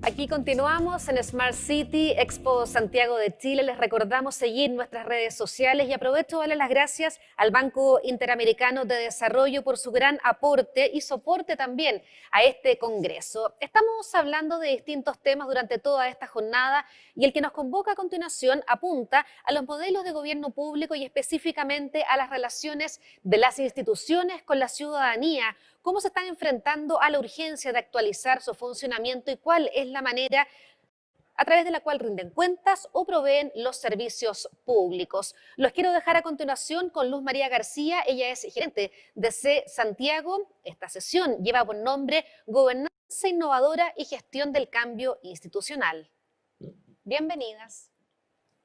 Aquí continuamos en Smart City Expo Santiago de Chile. Les recordamos seguir nuestras redes sociales y aprovecho de darle las gracias al Banco Interamericano de Desarrollo por su gran aporte y soporte también a este congreso. Estamos hablando de distintos temas durante toda esta jornada y el que nos convoca a continuación apunta a los modelos de gobierno público y específicamente a las relaciones de las instituciones con la ciudadanía, cómo se están enfrentando a la urgencia de actualizar su funcionamiento y cuál es la manera a través de la cual rinden cuentas o proveen los servicios públicos. Los quiero dejar a continuación con Luz María García. Ella es gerente de C Santiago. Esta sesión lleva por nombre Gobernanza Innovadora y Gestión del Cambio Institucional. Bienvenidas.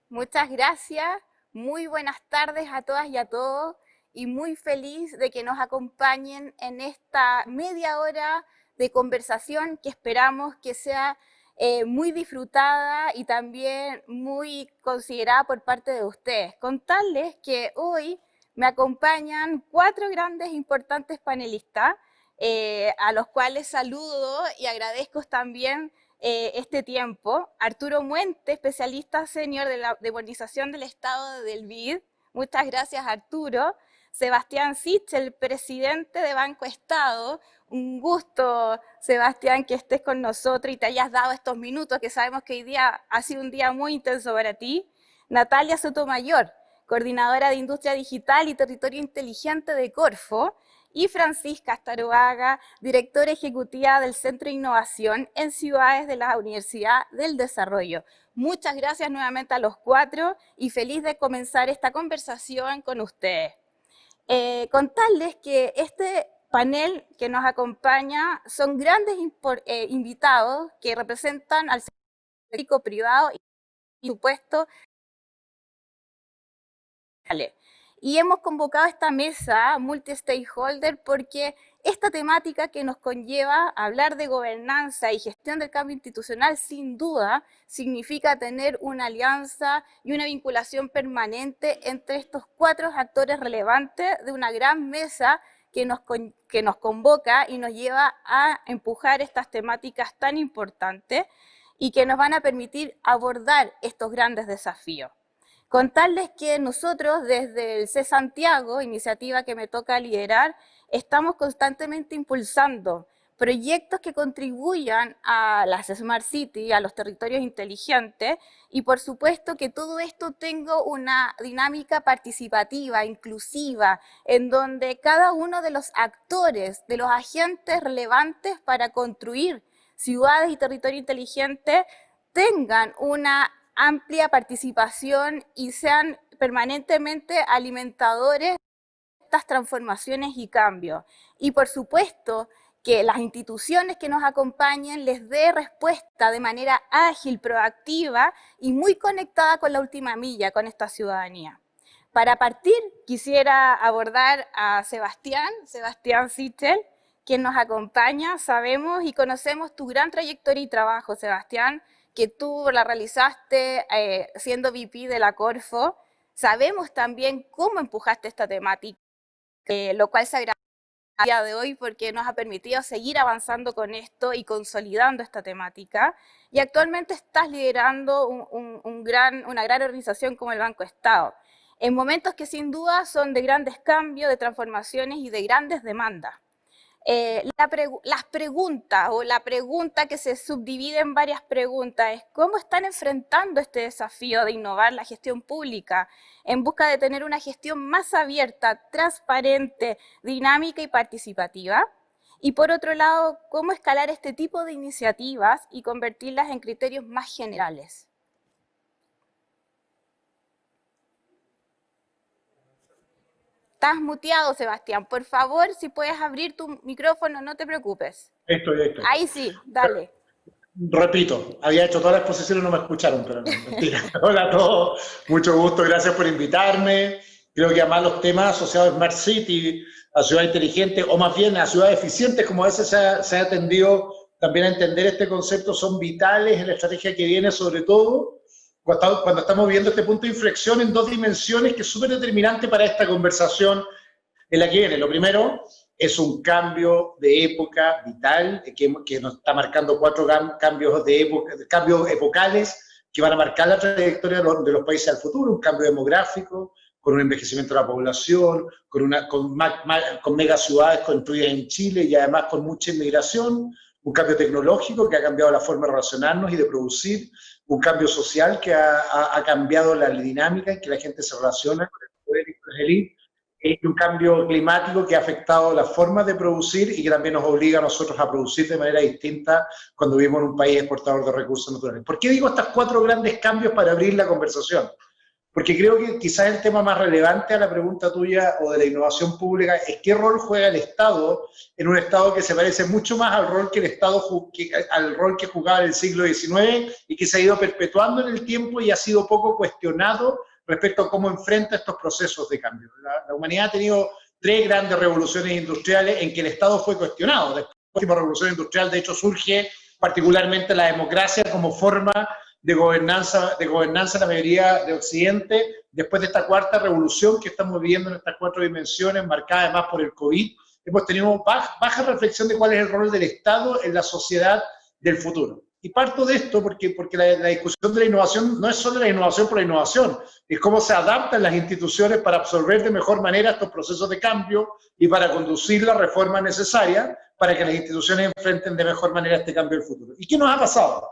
Muchas gracias. Muy buenas tardes a todas y a todos. Y muy feliz de que nos acompañen en esta media hora de conversación que esperamos que sea muy disfrutada y también muy considerada por parte de ustedes. Contarles que hoy me acompañan 4 grandes e importantes panelistas, a los cuales saludo y agradezco también este tiempo. Arturo Muente, especialista senior de la demonización del Estado del BID. Muchas gracias, Arturo. Sebastián Sichel, presidente de Banco Estado. Un gusto, Sebastián, que estés con nosotros y te hayas dado estos minutos, que sabemos que hoy día ha sido un día muy intenso para ti. Natalia Sotomayor, coordinadora de Industria Digital y Territorio Inteligente de Corfo. Y Francisca Staroaga, directora ejecutiva del Centro de Innovación en Ciudades de la Universidad del Desarrollo. Muchas gracias nuevamente a los 4 y feliz de comenzar esta conversación con ustedes. Contarles que este panel que nos acompaña son grandes invitados que representan al sector privado y supuesto. Y hemos convocado esta mesa multi-stakeholder porque esta temática que nos conlleva a hablar de gobernanza y gestión del cambio institucional sin duda significa tener una alianza y una vinculación permanente entre estos 4 actores relevantes de una gran mesa que nos convoca y nos lleva a empujar estas temáticas tan importantes y que nos van a permitir abordar estos grandes desafíos. Contarles que nosotros desde el C Santiago, iniciativa que me toca liderar, estamos constantemente impulsando proyectos que contribuyan a las Smart City, a los territorios inteligentes y por supuesto que todo esto tenga una dinámica participativa, inclusiva, en donde cada uno de los actores, de los agentes relevantes para construir ciudades y territorio inteligente tengan una amplia participación y sean permanentemente alimentadores de estas transformaciones y cambios. Y por supuesto que las instituciones que nos acompañen les dé respuesta de manera ágil, proactiva y muy conectada con la última milla, con esta ciudadanía. Para partir, quisiera abordar a Sebastián Sichel, quien nos acompaña. Sabemos y conocemos tu gran trayectoria y trabajo, Sebastián, que tú la realizaste siendo VP de la Corfo. Sabemos también cómo empujaste esta temática, lo cual se agradece a día de hoy porque nos ha permitido seguir avanzando con esto y consolidando esta temática. Y actualmente estás liderando una gran organización como el Banco Estado, en momentos que sin duda son de grandes cambios, de transformaciones y de grandes demandas. Las preguntas o la pregunta que se subdivide en varias preguntas es ¿cómo están enfrentando este desafío de innovar la gestión pública en busca de tener una gestión más abierta, transparente, dinámica y participativa? Y por otro lado, ¿cómo escalar este tipo de iniciativas y convertirlas en criterios más generales? Estás muteado, Sebastián. Por favor, si puedes abrir tu micrófono, no te preocupes. Estoy. Ahí sí, dale. Repito, había hecho toda la exposición y no me escucharon, pero no, mentira. Hola a todos, mucho gusto, gracias por invitarme. Creo que además los temas asociados a Smart City, a ciudad inteligente, o más bien a ciudades eficientes, como a veces se ha tendido también a entender este concepto, son vitales en la estrategia que viene, sobre todo cuando estamos viendo este punto de inflexión en 2 dimensiones que es súper determinante para esta conversación en la que viene. Lo primero es un cambio de época vital que nos está marcando 4 cambios de época, cambios epocales que van a marcar la trayectoria de los países al futuro, un cambio demográfico, con un envejecimiento de la población, con megaciudades construidas en Chile y además con mucha inmigración, un cambio tecnológico que ha cambiado la forma de relacionarnos y de producir, un cambio social que ha cambiado la dinámica en que la gente se relaciona con el poder y con el élite, y un cambio climático que ha afectado las formas de producir y que también nos obliga a nosotros a producir de manera distinta cuando vivimos en un país exportador de recursos naturales. ¿Por qué digo estos 4 grandes cambios para abrir la conversación? Porque creo que quizás el tema más relevante a la pregunta tuya o de la innovación pública es qué rol juega el Estado en un Estado que se parece mucho más al rol que el Estado al rol que jugaba en el siglo XIX y que se ha ido perpetuando en el tiempo y ha sido poco cuestionado respecto a cómo enfrenta estos procesos de cambio. La humanidad ha tenido 3 grandes revoluciones industriales en que el Estado fue cuestionado. Después de la última revolución industrial, de hecho, surge particularmente la democracia como forma de gobernanza en la mayoría de Occidente, después de esta 4ª revolución que estamos viviendo en estas 4 dimensiones, marcada además por el COVID, hemos tenido baja reflexión de cuál es el rol del Estado en la sociedad del futuro. Y parto de esto porque la discusión de la innovación no es solo la innovación por la innovación, es cómo se adaptan las instituciones para absorber de mejor manera estos procesos de cambio y para conducir la reforma necesaria para que las instituciones enfrenten de mejor manera este cambio del futuro. ¿Y qué nos ha pasado?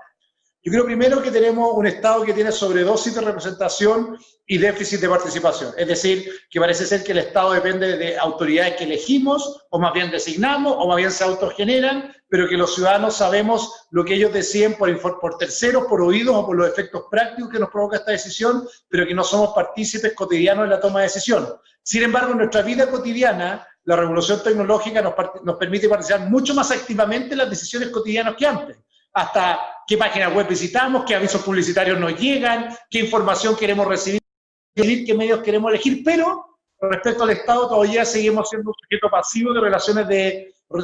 Yo creo primero que tenemos un Estado que tiene sobredosis de representación y déficit de participación. Es decir, que parece ser que el Estado depende de autoridades que elegimos, o más bien designamos, o más bien se autogeneran, pero que los ciudadanos sabemos lo que ellos deciden por terceros, por oídos o por los efectos prácticos que nos provoca esta decisión, pero que no somos partícipes cotidianos en la toma de decisión. Sin embargo, en nuestra vida cotidiana, la revolución tecnológica nos permite participar mucho más activamente en las decisiones cotidianas que antes. Hasta qué página web visitamos, qué avisos publicitarios nos llegan, qué información queremos recibir, qué medios queremos elegir, pero respecto al Estado todavía seguimos siendo un sujeto pasivo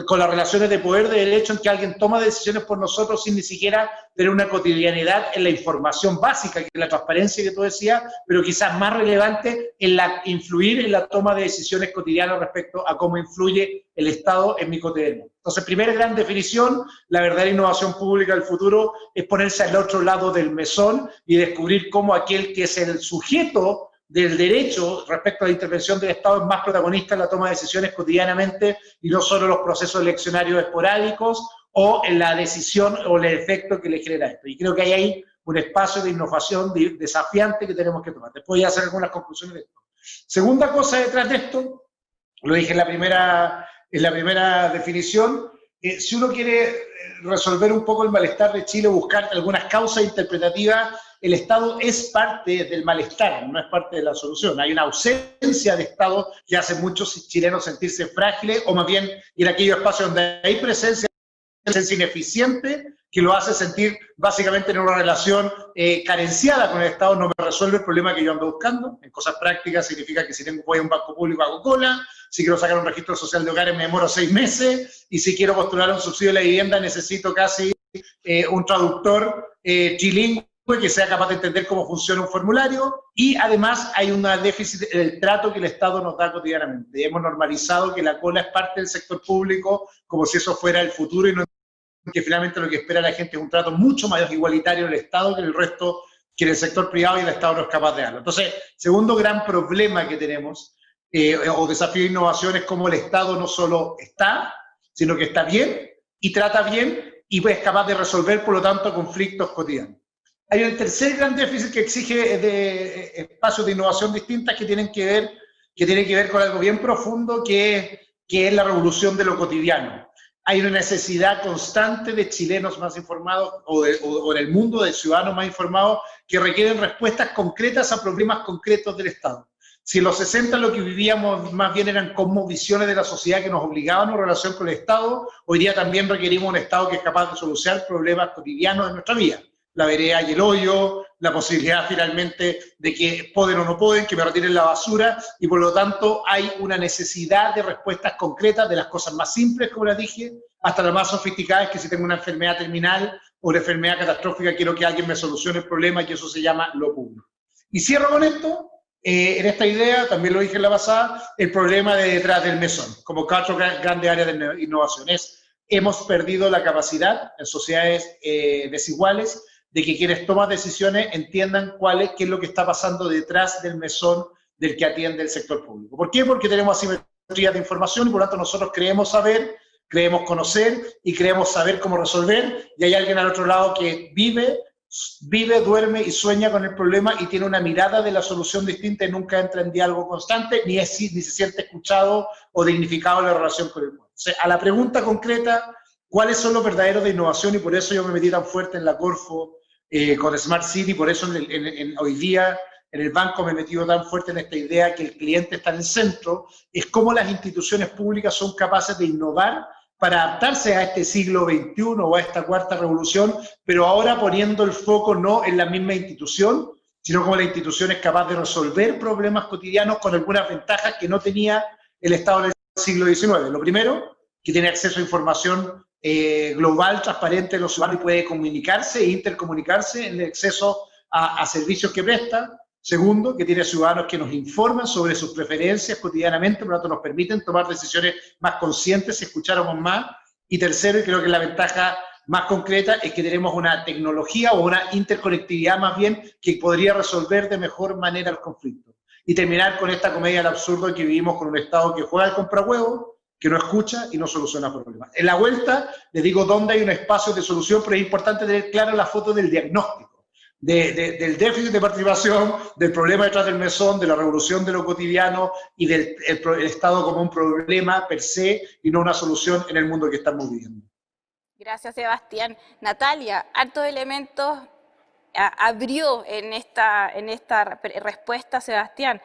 con las relaciones de poder, de derecho, en que alguien toma decisiones por nosotros sin ni siquiera tener una cotidianidad en la información básica, que es la transparencia que tú decías, pero quizás más relevante en influir en la toma de decisiones cotidianas respecto a cómo influye el Estado en mi cotidiano. Entonces, primera gran definición, la verdadera innovación pública del futuro es ponerse al otro lado del mesón y descubrir cómo aquel que es el sujeto del derecho respecto a la intervención del Estado es más protagonista en la toma de decisiones cotidianamente y no solo los procesos eleccionarios esporádicos o en la decisión o el efecto que le genera esto. Y creo que hay ahí un espacio de innovación desafiante que tenemos que tomar. Después voy a hacer algunas conclusiones de esto. Segunda cosa detrás de esto, lo dije en la primera definición, si uno quiere resolver un poco el malestar de Chile, buscar algunas causas interpretativas, el Estado es parte del malestar, no es parte de la solución. Hay una ausencia de Estado que hace a muchos chilenos sentirse frágiles, o más bien en aquellos espacios donde hay presencia ineficiente, que lo hace sentir básicamente en una relación carenciada con el Estado. No me resuelve el problema que yo ando buscando. En cosas prácticas significa que si voy a un banco público hago cola, si quiero sacar un registro social de hogares me demoro 6 meses, y si quiero postular un subsidio de la vivienda necesito casi un traductor trilingüe que sea capaz de entender cómo funciona un formulario, y además hay un déficit en el trato que el Estado nos da cotidianamente. Hemos normalizado que la cola es parte del sector público como si eso fuera el futuro, y no que finalmente lo que espera la gente es un trato mucho más igualitario en el Estado que en el resto, que en el sector privado, y el Estado no es capaz de darlo. Entonces, segundo gran problema que tenemos, o desafío de innovación, es cómo el Estado no solo está, sino que está bien y trata bien y es capaz de resolver, por lo tanto, conflictos cotidianos. Hay un tercer gran déficit que exige de espacios de innovación distintas que tienen que ver con algo bien profundo, que es la revolución de lo cotidiano. Hay una necesidad constante de chilenos más informados o en el mundo de ciudadanos más informados que requieren respuestas concretas a problemas concretos del Estado. Si en los 60 lo que vivíamos más bien eran como visiones de la sociedad que nos obligaban en relación con el Estado, hoy día también requerimos un Estado que es capaz de solucionar problemas cotidianos de nuestra vida. La vereda y el hoyo, la posibilidad finalmente de que pueden o no pueden, que me retiren la basura, y por lo tanto hay una necesidad de respuestas concretas de las cosas más simples, como les dije, hasta las más sofisticadas, que si tengo una enfermedad terminal o una enfermedad catastrófica, quiero que alguien me solucione el problema, y eso se llama lo público. Y cierro con esto, en esta idea, también lo dije en la pasada, el problema de detrás del mesón, como cuatro grandes áreas de innovación. Hemos perdido la capacidad en sociedades desiguales de que quienes toman decisiones entiendan qué es lo que está pasando detrás del mesón del que atiende el sector público. ¿Por qué? Porque tenemos asimetría de información y por lo tanto nosotros creemos saber, creemos conocer y creemos saber cómo resolver, y hay alguien al otro lado que vive, duerme y sueña con el problema y tiene una mirada de la solución distinta y nunca entra en diálogo constante, ni se siente escuchado o dignificado en la relación con el pueblo. O sea, a la pregunta concreta, ¿cuáles son los verdaderos de innovación? Y por eso yo me metí tan fuerte en la Corfo con Smart City, por eso hoy día en el banco me he metido tan fuerte en esta idea que el cliente está en el centro, es cómo las instituciones públicas son capaces de innovar para adaptarse a este siglo XXI o a esta cuarta revolución, pero ahora poniendo el foco no en la misma institución, sino como la institución es capaz de resolver problemas cotidianos con algunas ventajas que no tenía el Estado del siglo XIX. Lo primero, que tiene acceso a información global, transparente de los ciudadanos y puede comunicarse e intercomunicarse en el acceso a servicios que presta. Segundo, que tiene ciudadanos que nos informan sobre sus preferencias cotidianamente, por lo tanto nos permiten tomar decisiones más conscientes si escucháramos más. Y tercero, y creo que es la ventaja más concreta, es que tenemos una tecnología o una interconectividad más bien que podría resolver de mejor manera los conflictos. Y terminar con esta comedia del absurdo que vivimos con un Estado que juega al comprahuevo, que no escucha y no soluciona problemas. En la vuelta les digo dónde hay un espacio de solución, pero es importante tener clara la foto del diagnóstico. Del déficit de participación, del problema detrás del mesón, de la revolución de lo cotidiano y del el Estado como un problema per se y no una solución en el mundo que estamos viviendo. Gracias, Sebastián. Natalia, hartos elementos abrió en esta respuesta, Sebastián.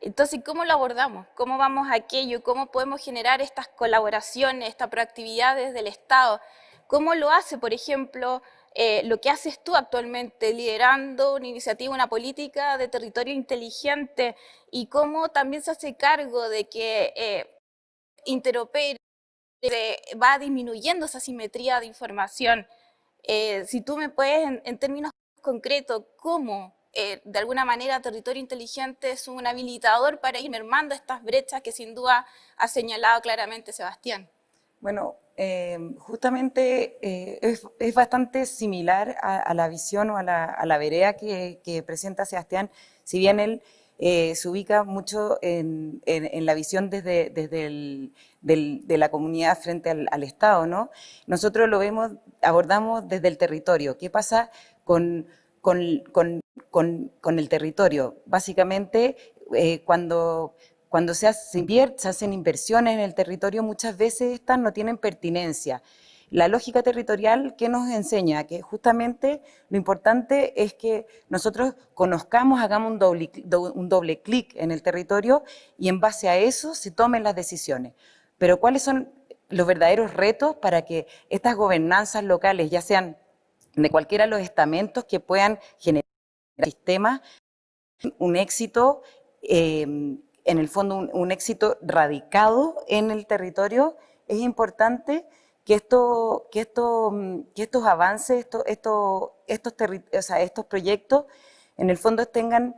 Entonces, ¿cómo lo abordamos? ¿Cómo vamos a aquello? ¿Cómo podemos generar estas colaboraciones, esta proactividad desde el Estado? ¿Cómo lo hace, por ejemplo, lo que haces tú actualmente, liderando una iniciativa, una política de territorio inteligente, y cómo también se hace cargo de que interopere, va disminuyendo esa simetría de información? Si tú me puedes, en términos concretos, ¿cómo de alguna manera territorio inteligente es un habilitador para ir mermando estas brechas que sin duda ha señalado claramente Sebastián? Bueno, justamente es bastante similar a la visión o a la vereda que presenta Sebastián, si bien él se ubica mucho en la visión de la comunidad frente al Estado, ¿no? Nosotros abordamos desde el territorio. ¿Qué pasa con el territorio? Básicamente, cuando se hacen inversiones en el territorio, muchas veces estas no tienen pertinencia. La lógica territorial, ¿qué nos enseña? Que justamente lo importante es que nosotros conozcamos, hagamos un doble clic en el territorio y en base a eso se tomen las decisiones. Pero ¿cuáles son los verdaderos retos para que estas gobernanzas locales, ya sean de cualquiera de los estamentos que puedan generar sistemas, un éxito, en el fondo un éxito radicado en el territorio? Es importante que estos avances, estos proyectos, en el fondo tengan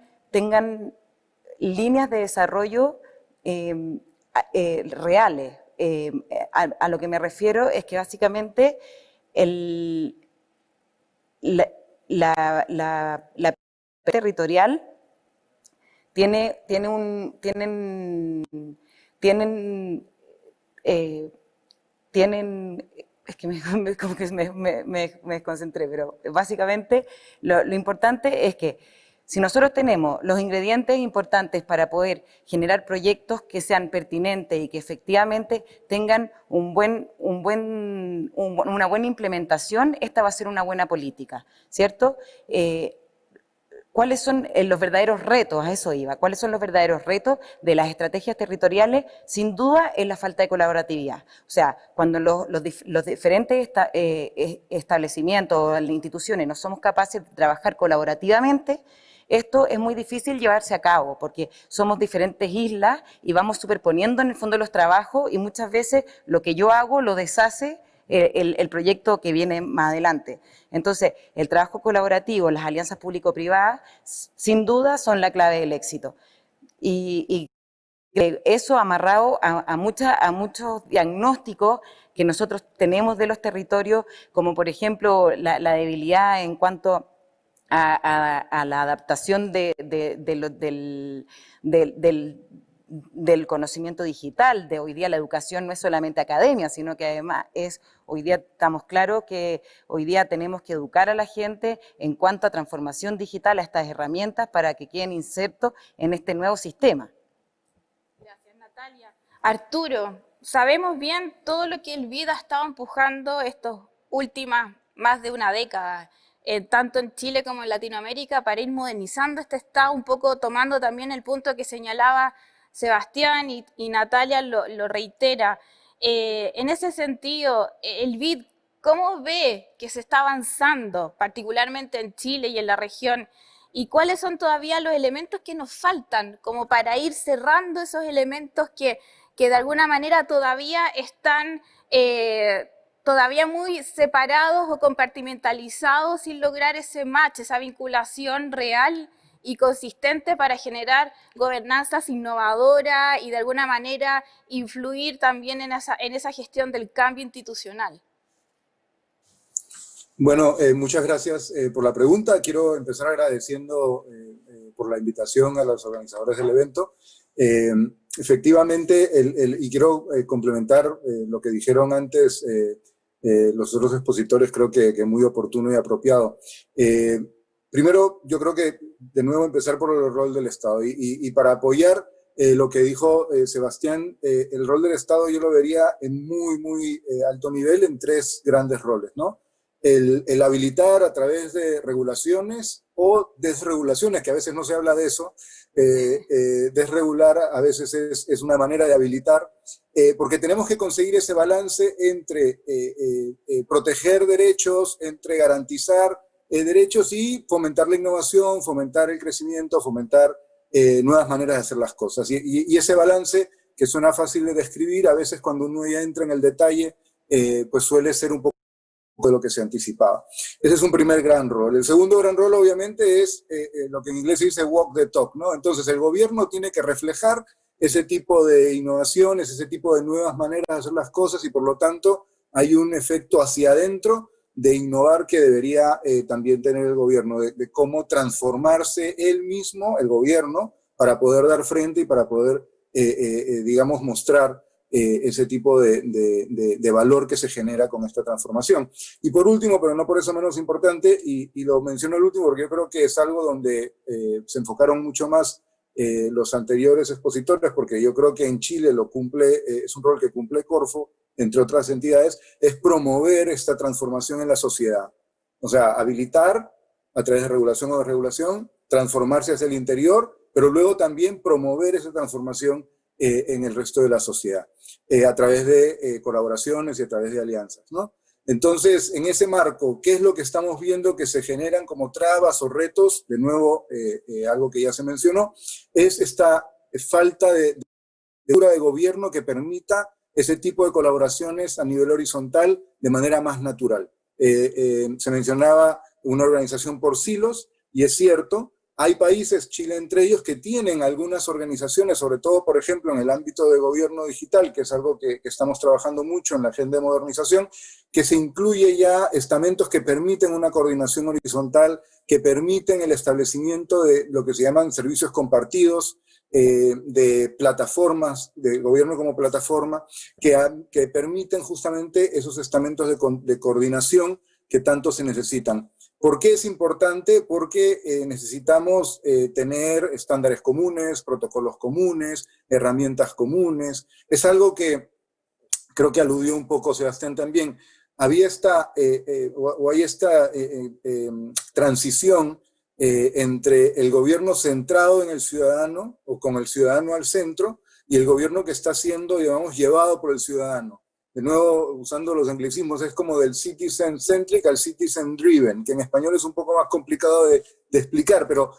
líneas de desarrollo reales. A lo que me refiero es que básicamente la territorial tienen es que como que me desconcentré, pero básicamente lo importante es que si nosotros tenemos los ingredientes importantes para poder generar proyectos que sean pertinentes y que efectivamente tengan una buena implementación, esta va a ser una buena política, ¿cierto? ¿Cuáles son los verdaderos retos? A eso iba. ¿Cuáles son los verdaderos retos de las estrategias territoriales? Sin duda es la falta de colaboratividad. O sea, cuando los diferentes establecimientos o instituciones no somos capaces de trabajar colaborativamente, esto es muy difícil llevarse a cabo porque somos diferentes islas y vamos superponiendo en el fondo los trabajos y muchas veces lo que yo hago lo deshace el proyecto que viene más adelante. Entonces, el trabajo colaborativo, las alianzas público-privadas, sin duda son la clave del éxito. y eso amarrado a muchos diagnósticos que nosotros tenemos de los territorios, como por ejemplo la debilidad en cuanto a la adaptación del conocimiento digital. De hoy día la educación no es solamente academia, sino que además hoy día estamos claros que hoy día tenemos que educar a la gente en cuanto a transformación digital, a estas herramientas para que queden insertos en este nuevo sistema. Gracias, Natalia. Arturo, sabemos bien todo lo que el BID ha estado empujando estos últimas más de una década, tanto en Chile como en Latinoamérica, para ir modernizando este Estado, un poco tomando también el punto que señalaba Sebastián y Natalia lo reitera. En ese sentido, el BID, ¿cómo ve que se está avanzando, particularmente en Chile y en la región? ¿Y cuáles son todavía los elementos que nos faltan, como para ir cerrando esos elementos que de alguna manera todavía están todavía muy separados o compartimentalizados sin lograr ese match, esa vinculación real y consistente para generar gobernanzas innovadoras y de alguna manera influir también en esa gestión del cambio institucional? Bueno, muchas gracias por la pregunta. Quiero empezar agradeciendo por la invitación a los organizadores del evento. Efectivamente, y quiero complementar lo que dijeron antes los otros expositores, creo que muy oportuno y apropiado. Primero, yo creo que de nuevo empezar por el rol del Estado y para apoyar lo que dijo Sebastián, el rol del Estado yo lo vería en muy alto nivel en tres grandes roles, ¿no? El habilitar a través de regulaciones o desregulaciones, que a veces no se habla de eso. Desregular a veces es una manera de habilitar, porque tenemos que conseguir ese balance entre proteger derechos, entre garantizar derechos y fomentar la innovación, fomentar el crecimiento, fomentar nuevas maneras de hacer las cosas. Y ese balance, que suena fácil de describir, a veces cuando uno ya entra en el detalle, pues suele ser un poco de lo que se anticipaba. Ese es un primer gran rol. El segundo gran rol, obviamente, es lo que en inglés se dice walk the talk, ¿no? Entonces, el gobierno tiene que reflejar ese tipo de innovaciones, ese tipo de nuevas maneras de hacer las cosas y, por lo tanto, hay un efecto hacia adentro de innovar que debería también tener el gobierno, de cómo transformarse él mismo, el gobierno, para poder dar frente y para poder, digamos, mostrar ese tipo de valor que se genera con esta transformación. Y por último, pero no por eso menos importante, y lo menciono el último porque yo creo que es algo donde se enfocaron mucho más los anteriores expositores, porque yo creo que en Chile lo cumple, es un rol que cumple Corfo, entre otras entidades, es promover esta transformación en la sociedad. O sea, habilitar a través de regulación o desregulación, transformarse hacia el interior, pero luego también promover esa transformación en el resto de la sociedad, a través de colaboraciones y a través de alianzas, ¿no? Entonces, en ese marco, ¿qué es lo que estamos viendo que se generan como trabas o retos? De nuevo, algo que ya se mencionó, es esta falta de gobierno que permita ese tipo de colaboraciones a nivel horizontal de manera más natural. Se mencionaba una organización por silos, y es cierto, hay países, Chile entre ellos, que tienen algunas organizaciones, sobre todo, por ejemplo, en el ámbito de gobierno digital, que es algo que estamos trabajando mucho en la agenda de modernización, que se incluye ya estamentos que permiten una coordinación horizontal, que permiten el establecimiento de lo que se llaman servicios compartidos, de plataformas, de gobierno como plataforma, que permiten justamente esos estamentos de coordinación que tanto se necesitan. ¿Por qué es importante? Porque necesitamos tener estándares comunes, protocolos comunes, herramientas comunes. Es algo que creo que aludió un poco Sebastián también. Había hay esta transición entre el gobierno centrado en el ciudadano, o con el ciudadano al centro, y el gobierno que está siendo, digamos, llevado por el ciudadano. De nuevo, usando los anglicismos, es como del citizen-centric al citizen-driven, que en español es un poco más complicado de explicar, pero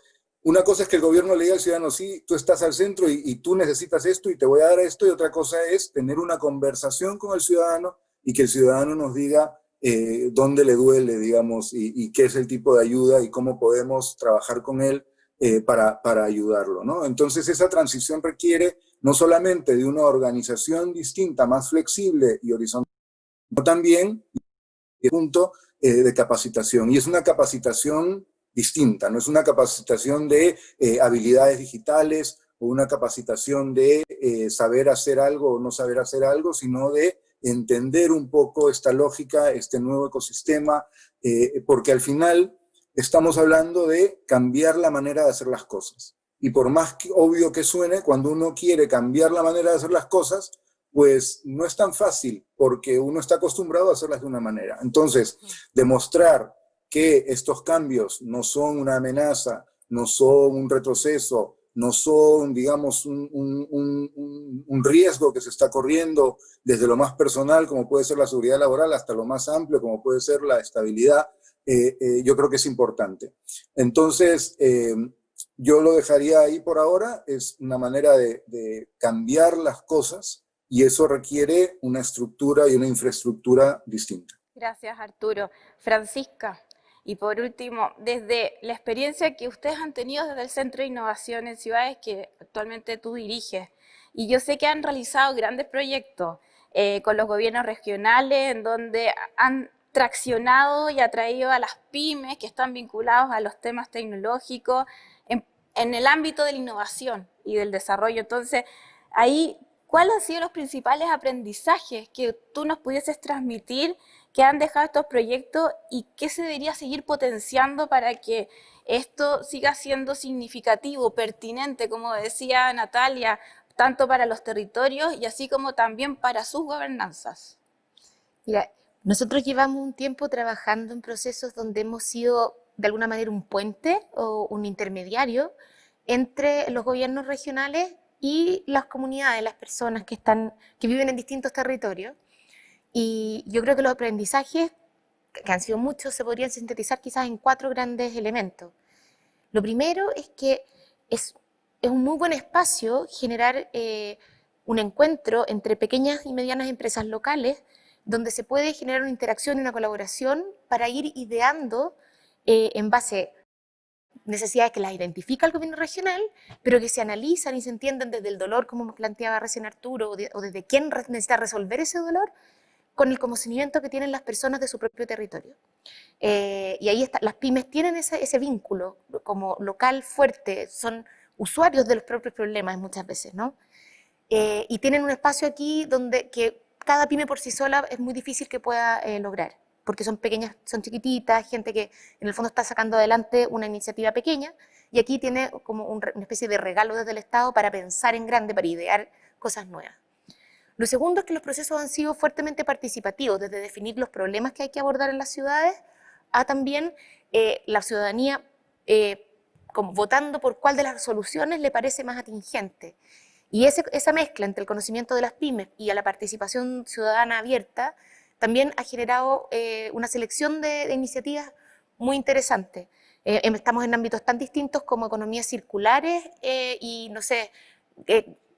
una cosa es que el gobierno le diga al ciudadano, sí, tú estás al centro y tú necesitas esto y te voy a dar esto, y otra cosa es tener una conversación con el ciudadano y que el ciudadano nos diga dónde le duele, digamos, y qué es el tipo de ayuda y cómo podemos trabajar con él para ayudarlo, ¿no? Entonces esa transición requiere no solamente de una organización distinta, más flexible y horizontal, sino también punto de capacitación. Y es una capacitación distinta, no es una capacitación de habilidades digitales o una capacitación de saber hacer algo o no saber hacer algo, sino de entender un poco esta lógica, este nuevo ecosistema, porque al final estamos hablando de cambiar la manera de hacer las cosas. Y por más obvio que suene, cuando uno quiere cambiar la manera de hacer las cosas, pues no es tan fácil, porque uno está acostumbrado a hacerlas de una manera. Entonces, demostrar que estos cambios no son una amenaza, no son un retroceso, no son, digamos, un riesgo que se está corriendo desde lo más personal, como puede ser la seguridad laboral, hasta lo más amplio, como puede ser la estabilidad, yo creo que es importante. Entonces, yo lo dejaría ahí por ahora, es una manera de cambiar las cosas, y eso requiere una estructura y una infraestructura distinta. Gracias, Arturo. Francisca, y por último, desde la experiencia que ustedes han tenido desde el Centro de Innovación en Ciudades que actualmente tú diriges, y yo sé que han realizado grandes proyectos con los gobiernos regionales en donde han traccionado y atraído a las pymes que están vinculados a los temas tecnológicos en el ámbito de la innovación y del desarrollo. Entonces, ahí, ¿cuáles han sido los principales aprendizajes que tú nos pudieses transmitir que han dejado estos proyectos y qué se debería seguir potenciando para que esto siga siendo significativo, pertinente, como decía Natalia, tanto para los territorios y así como también para sus gobernanzas? Mira, nosotros llevamos un tiempo trabajando en procesos donde hemos sido de alguna manera un puente o un intermediario entre los gobiernos regionales y las comunidades, las personas que viven en distintos territorios. Y yo creo que los aprendizajes, que han sido muchos, se podrían sintetizar quizás en 4 grandes elementos. Lo primero es que es un muy buen espacio generar un encuentro entre pequeñas y medianas empresas locales donde se puede generar una interacción y una colaboración para ir ideando en base a necesidades que las identifica el gobierno regional, pero que se analizan y se entienden desde el dolor, como planteaba recién Arturo, o desde quién necesita resolver ese dolor, con el conocimiento que tienen las personas de su propio territorio. Y ahí está, las pymes tienen ese vínculo como local fuerte, son usuarios de los propios problemas muchas veces, ¿no? Y tienen un espacio aquí donde que cada pyme por sí sola es muy difícil que pueda lograr, porque son pequeñas, son chiquititas, gente que en el fondo está sacando adelante una iniciativa pequeña, y aquí tiene como una especie de regalo desde el Estado para pensar en grande, para idear cosas nuevas. Lo segundo es que los procesos han sido fuertemente participativos, desde definir los problemas que hay que abordar en las ciudades, a también la ciudadanía como votando por cuál de las soluciones le parece más atingente. Y esa mezcla entre el conocimiento de las pymes y a la participación ciudadana abierta también ha generado una selección de iniciativas muy interesantes. Estamos en ámbitos tan distintos como economías circulares y, no sé,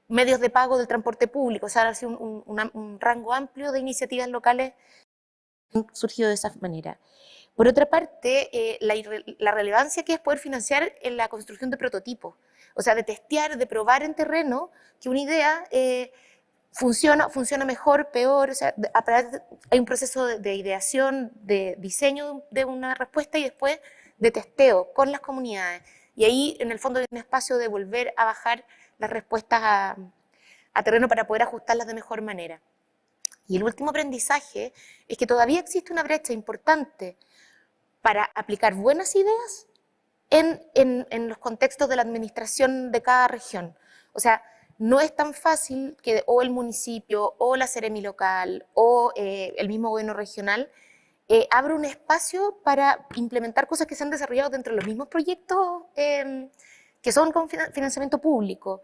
medios de pago del transporte público. O sea, ha sido un rango amplio de iniciativas locales que han surgido de esa manera. Por otra parte, la relevancia que es poder financiar en la construcción de prototipos. O sea, de testear, de probar en terreno que una idea funciona mejor, peor. O sea, hay un proceso de ideación, de diseño de una respuesta y después de testeo con las comunidades. Y ahí, en el fondo, hay un espacio de volver a bajar las respuestas a terreno para poder ajustarlas de mejor manera. Y el último aprendizaje es que todavía existe una brecha importante para aplicar buenas ideas en los contextos de la administración de cada región. O sea, no es tan fácil que o el municipio, o la Seremi local, o el mismo gobierno regional abra un espacio para implementar cosas que se han desarrollado dentro de los mismos proyectos que son con financiamiento público,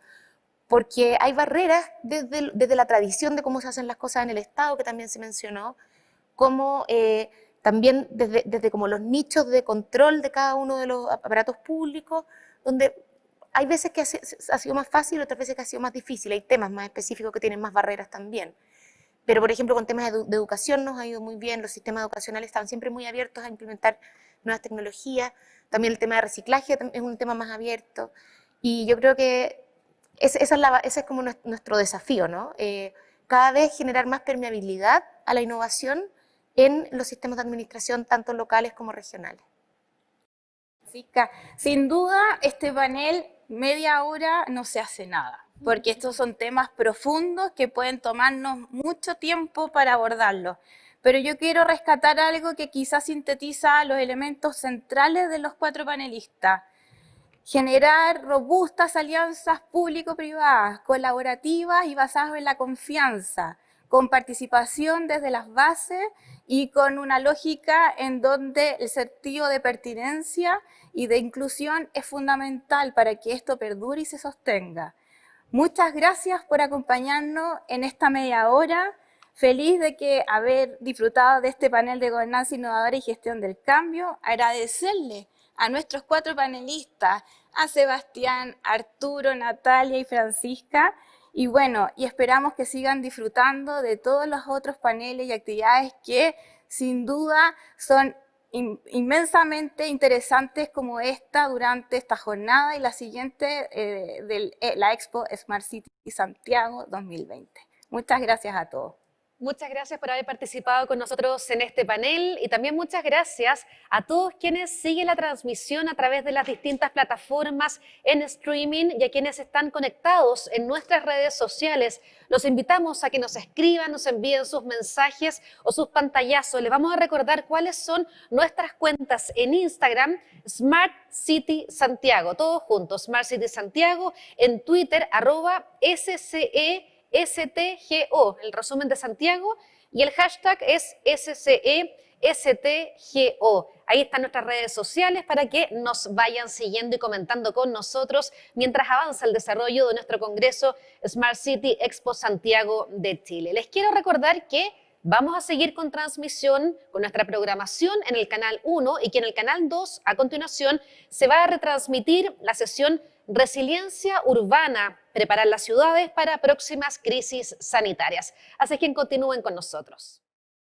porque hay barreras desde la tradición de cómo se hacen las cosas en el Estado, que también se mencionó, como también desde como los nichos de control de cada uno de los aparatos públicos, donde hay veces que ha sido más fácil, otras veces que ha sido más difícil, hay temas más específicos que tienen más barreras también. Pero, por ejemplo, con temas de educación nos ha ido muy bien, los sistemas educacionales están siempre muy abiertos a implementar nuevas tecnologías, también el tema de reciclaje es un tema más abierto, y yo creo que ese es como nuestro desafío, ¿no? Cada vez generar más permeabilidad a la innovación en los sistemas de administración, tanto locales como regionales. Sin duda, este panel, media hora no se hace nada, porque estos son temas profundos que pueden tomarnos mucho tiempo para abordarlos. Pero yo quiero rescatar algo que quizás sintetiza los elementos centrales de los 4 panelistas. Generar robustas alianzas público-privadas, colaborativas y basadas en la confianza, con participación desde las bases y con una lógica en donde el sentido de pertinencia y de inclusión es fundamental para que esto perdure y se sostenga. Muchas gracias por acompañarnos en esta media hora. Feliz de haber disfrutado de este panel de gobernanza innovadora y gestión del cambio. Agradecerle a nuestros 4 panelistas, a Sebastián, Arturo, Natalia y Francisca. Y bueno, y esperamos que sigan disfrutando de todos los otros paneles y actividades que sin duda son inmensamente interesantes como esta durante esta jornada y la siguiente de la Expo Smart City Santiago 2020. Muchas gracias a todos. Muchas gracias por haber participado con nosotros en este panel y también muchas gracias a todos quienes siguen la transmisión a través de las distintas plataformas en streaming y a quienes están conectados en nuestras redes sociales. Los invitamos a que nos escriban, nos envíen sus mensajes o sus pantallazos. Les vamos a recordar cuáles son nuestras cuentas en Instagram, Smart City Santiago, todos juntos, Smart City Santiago, en Twitter, @SCESTGO, el resumen de Santiago, y el hashtag es SCESTGO. Ahí están nuestras redes sociales para que nos vayan siguiendo y comentando con nosotros mientras avanza el desarrollo de nuestro Congreso Smart City Expo Santiago de Chile. Les quiero recordar que vamos a seguir con transmisión, con nuestra programación en el Canal 1 y que en el Canal 2, a continuación, se va a retransmitir la sesión Resiliencia Urbana, preparar las ciudades para próximas crisis sanitarias. Así que continúen con nosotros.